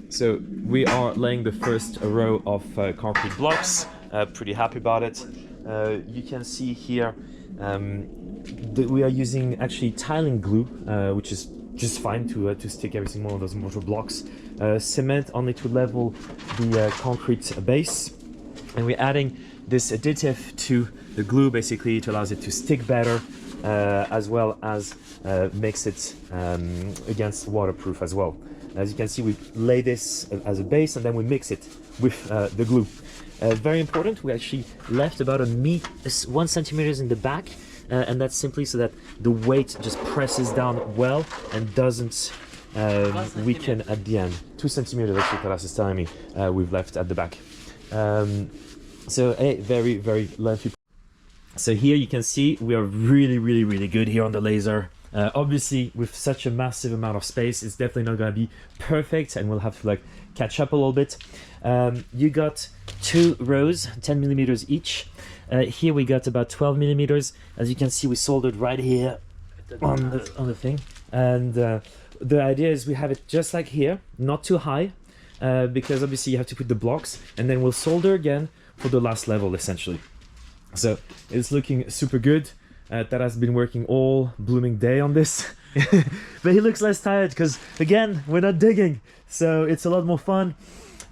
So we are laying the first row of concrete blocks. Pretty happy about it. You can see here that we are using actually tiling glue, which is just fine to stick every single one of those mortar blocks. Cement only to level the concrete base, and we're adding this additive to the glue. Basically, it allows it to stick better, as well as makes it against waterproof as well. As you can see, we lay this as a base and then we mix it with the glue. Very important, we actually left about 1 centimeters in the back, and that's simply so that the weight just presses down well and doesn't weaken at the end. 2 centimeters, actually, Taras is telling me, we've left at the back. So a very, very lengthy. So here you can see we are really good here on the laser. Obviously, with such a massive amount of space, it's definitely not going to be perfect, and we'll have to like catch up a little bit. You got 2 rows, 10 millimeters each. Here we got about 12 millimeters. As you can see, we soldered right here on the thing. And the idea is we have it just like here, not too high, because obviously you have to put the blocks, and then we'll solder again for the last level, essentially. So it's looking super good. Taras been working all blooming day on this, but he looks less tired because, again, we're not digging, so it's a lot more fun.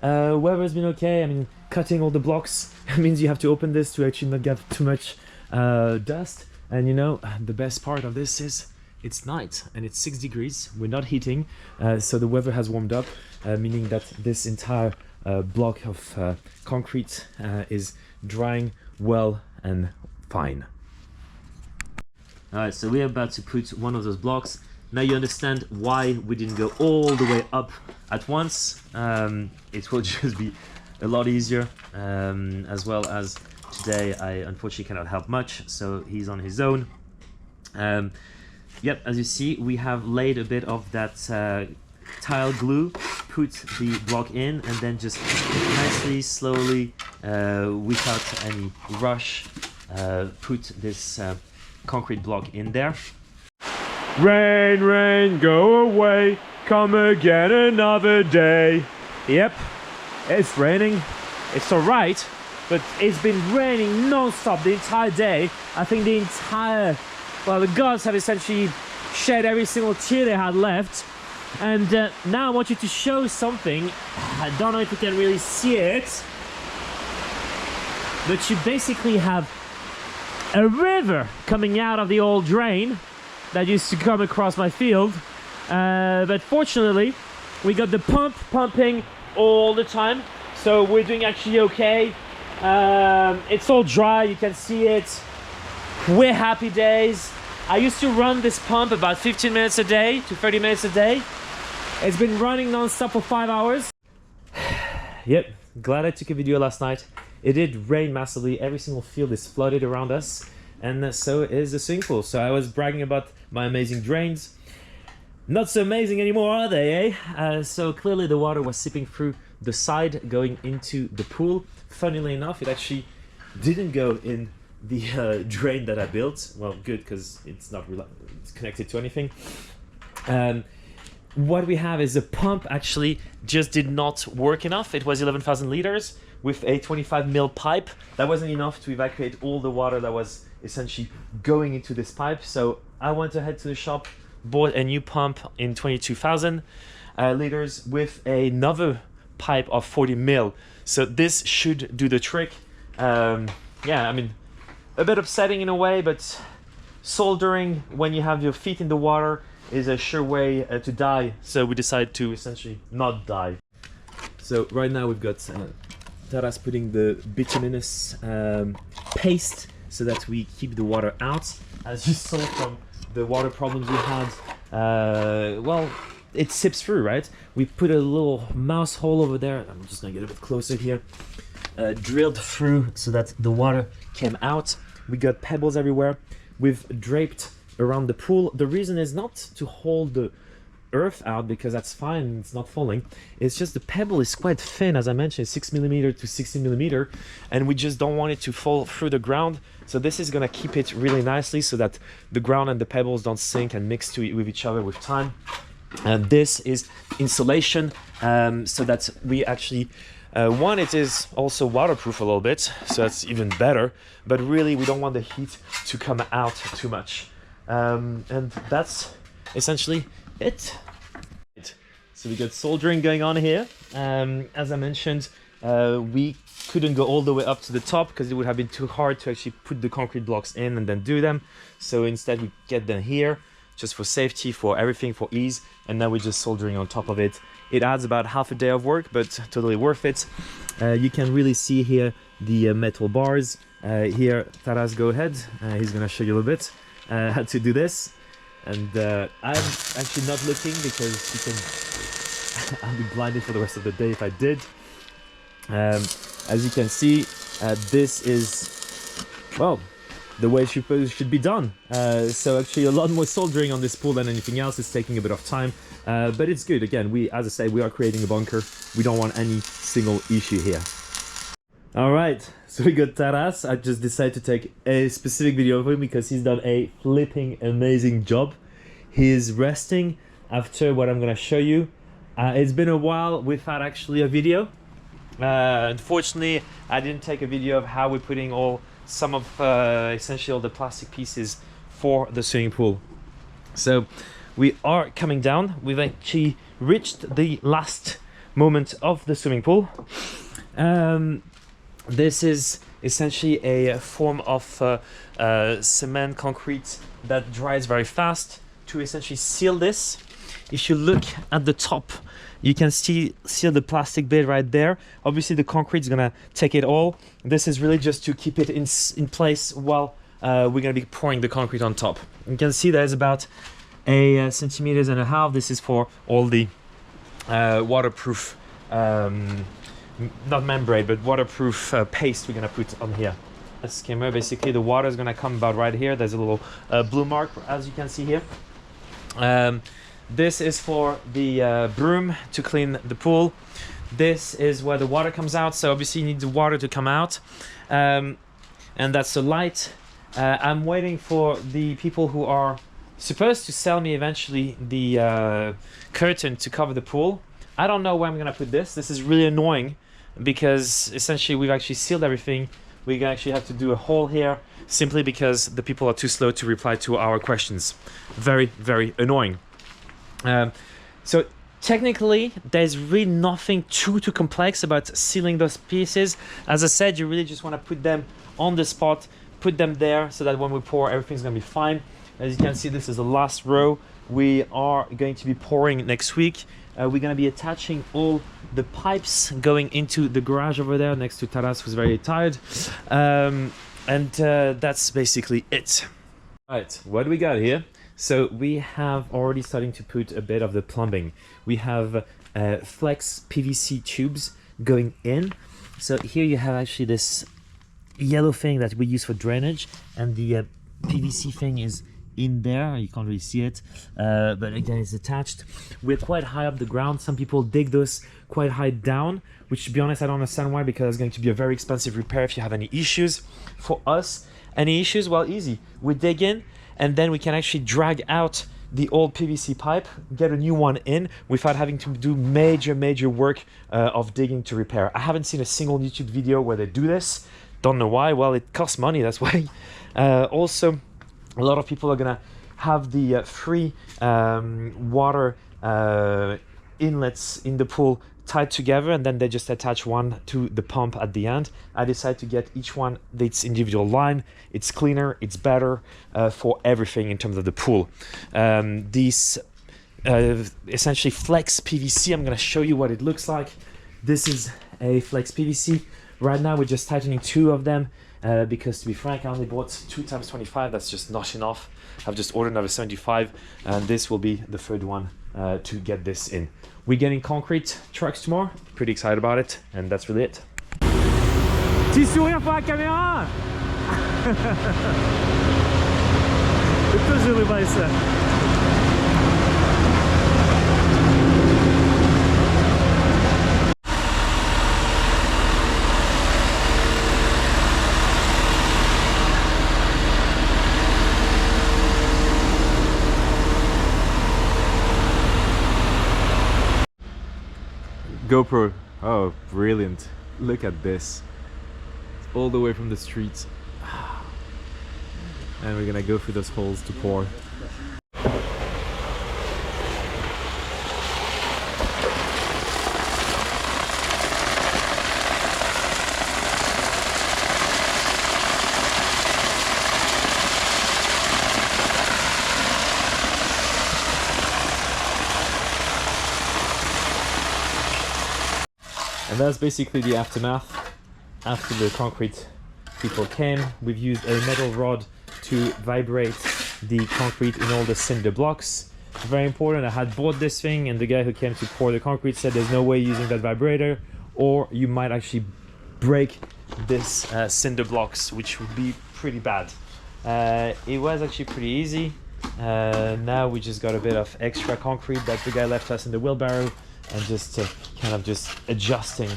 Weather's been okay. I mean, cutting all the blocks means you have to open this to actually not get too much dust. And you know, the best part of this is it's night and it's 6 degrees. We're not heating, so the weather has warmed up, meaning that this entire block of concrete is drying well and fine. Alright, so we're about to put one of those blocks. Now you understand why we didn't go all the way up at once. It will just be a lot easier, as well as today I unfortunately cannot help much, so he's on his own. Yep, as you see, we have laid a bit of that tile glue, put the block in, and then just nicely, slowly, without any rush, put this concrete block in there. Rain, rain, go away, come again another day. Yep, it's raining. It's alright, but it's been raining non-stop the entire day. I think the gods have essentially shed every single tear they had left. And now I want you to show something. I don't know if you can really see it, but you basically have a river coming out of the old drain that used to come across my field, but fortunately we got the pump pumping all the time, so we're doing actually okay. It's all dry, you can see it. We're happy days. I used to run this pump about 15 minutes a day to 30 minutes a day. It's been running non-stop for 5 hours. Yep, glad I took a video last night. It did rain massively. Every single field is flooded around us, and so is the swimming pool. So I was bragging about my amazing drains. Not so amazing anymore, are they, eh? So clearly the water was seeping through the side going into the pool. Funnily enough, it actually didn't go in the drain that I built. Well, good, because it's not it's connected to anything. What we have is a pump actually just did not work enough. It was 11,000 liters with a 25 mil pipe. That wasn't enough to evacuate all the water that was essentially going into this pipe. So I went ahead to the shop, bought a new pump in 22,000 liters with another pipe of 40 mil. So this should do the trick. Yeah, I mean, a bit upsetting in a way, but soldering when you have your feet in the water is a sure way to die. So we decided to essentially not die. So right now we've got Taras putting the bituminous paste so that we keep the water out. As you saw from the water problems we had, well, it sips through, right? We put a little mouse hole over there. I'm just gonna get a bit closer here. Drilled through so that the water came out. We got pebbles everywhere. We've draped around the pool. The reason is not to hold the earth out, because that's fine, it's not falling. It's just the pebble is quite thin, as I mentioned, 6mm to 16mm, and we just don't want it to fall through the ground. So this is gonna keep it really nicely so that the ground and the pebbles don't sink and mix with each other with time. And this is insulation, so that we actually, one, it is also waterproof a little bit, so that's even better, but really we don't want the heat to come out too much. And that's essentially it. So we got soldering going on here. As I mentioned, we couldn't go all the way up to the top because it would have been too hard to actually put the concrete blocks in and then do them. So instead we get them here, just for safety, for everything, for ease, and now we're just soldering on top of it. It adds about half a day of work, but totally worth it. You can really see here the metal bars. Here, Taras, go ahead. He's gonna show you a little bit how to do this. And I'm actually not looking because you can I'll be blinded for the rest of the day if I did. As you can see, this is, well, the way it should be done. So actually a lot more soldering on this pool than anything else. It's taking a bit of time, but it's good. Again, as I say, we are creating a bunker. We don't want any single issue here. All right, so we got Taras. I just decided to take a specific video of him because he's done a flipping amazing job. He's resting after what I'm gonna show you. It's been a while without actually a video. Unfortunately, I didn't take a video of how we're putting some of essentially all the plastic pieces for the swimming pool. So we are coming down. We've actually reached the last moment of the swimming pool. This is essentially a form of cement concrete that dries very fast to essentially seal this. If you look at the top, you can see the plastic bit right there. Obviously the concrete is gonna take it all. This is really just to keep it in place while we're gonna be pouring the concrete on top. You can see there's about a centimeters and a half. This is for all the waterproof, not membrane, but waterproof paste we're gonna put on here. A skimmer, basically the water is gonna come about right here. There's a little blue mark, as you can see here. This is for the broom to clean the pool. This is where the water comes out, so obviously you need the water to come out. And that's the light. I'm waiting for the people who are supposed to sell me eventually the curtain to cover the pool. I don't know where I'm gonna put this. This is really annoying because essentially we've actually sealed everything. We actually have to do a hole here simply because the people are too slow to reply to our questions. Very, very annoying. So technically there's really nothing too complex about sealing those pieces. As I said, you really just want to put them on the spot, put them there so that when we pour, everything's gonna be fine. As you can see, this is the last row. We are going to be pouring next week. We're gonna be attaching all the pipes going into the garage over there next to Taras, who's very tired. That's basically it. All right, what do we got here? So we have already starting to put a bit of the plumbing. We have flex PVC tubes going in. So here you have actually this yellow thing that we use for drainage, and the PVC thing is in there. You can't really see it, but again, it's attached. We're quite high up the ground. Some people dig those quite high down, which, to be honest, I don't understand why, because it's going to be a very expensive repair if you have any issues. For us, any issues? Well, easy. We dig in, and then we can actually drag out the old PVC pipe, get a new one in without having to do major work of digging to repair. I haven't seen a single YouTube video where they do this. Don't know why. Well, it costs money, that's why. Also, a lot of people are gonna have the free water inlets in the pool tied together, and then they just attach one to the pump at the end. I decided to get each one its individual line. It's cleaner, it's better for everything in terms of the pool. These essentially flex PVC, I'm gonna show you what it looks like. This is a flex PVC. Right now we're just tightening 2 of them because, to be frank, I only bought 2 times 25. That's just not enough. I've just ordered another 75, and this will be the 3rd one to get this in. We're getting concrete trucks tomorrow. Pretty excited about it, and that's really it. Petit sourire pour la caméra. Toujours vai ça. GoPro. Oh, brilliant. Look at this. It's all the way from the street. And we're gonna go through those holes to pour. And that's basically the aftermath. After the concrete people came, we've used a metal rod to vibrate the concrete in all the cinder blocks. Very important. I had bought this thing and the guy who came to pour the concrete said there's no way using that vibrator or you might actually break this cinder blocks, which would be pretty bad. It was actually pretty easy. Now we just got a bit of extra concrete that the guy left us in the wheelbarrow and just kind of just adjusting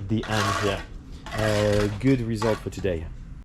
the end here. Good result for today.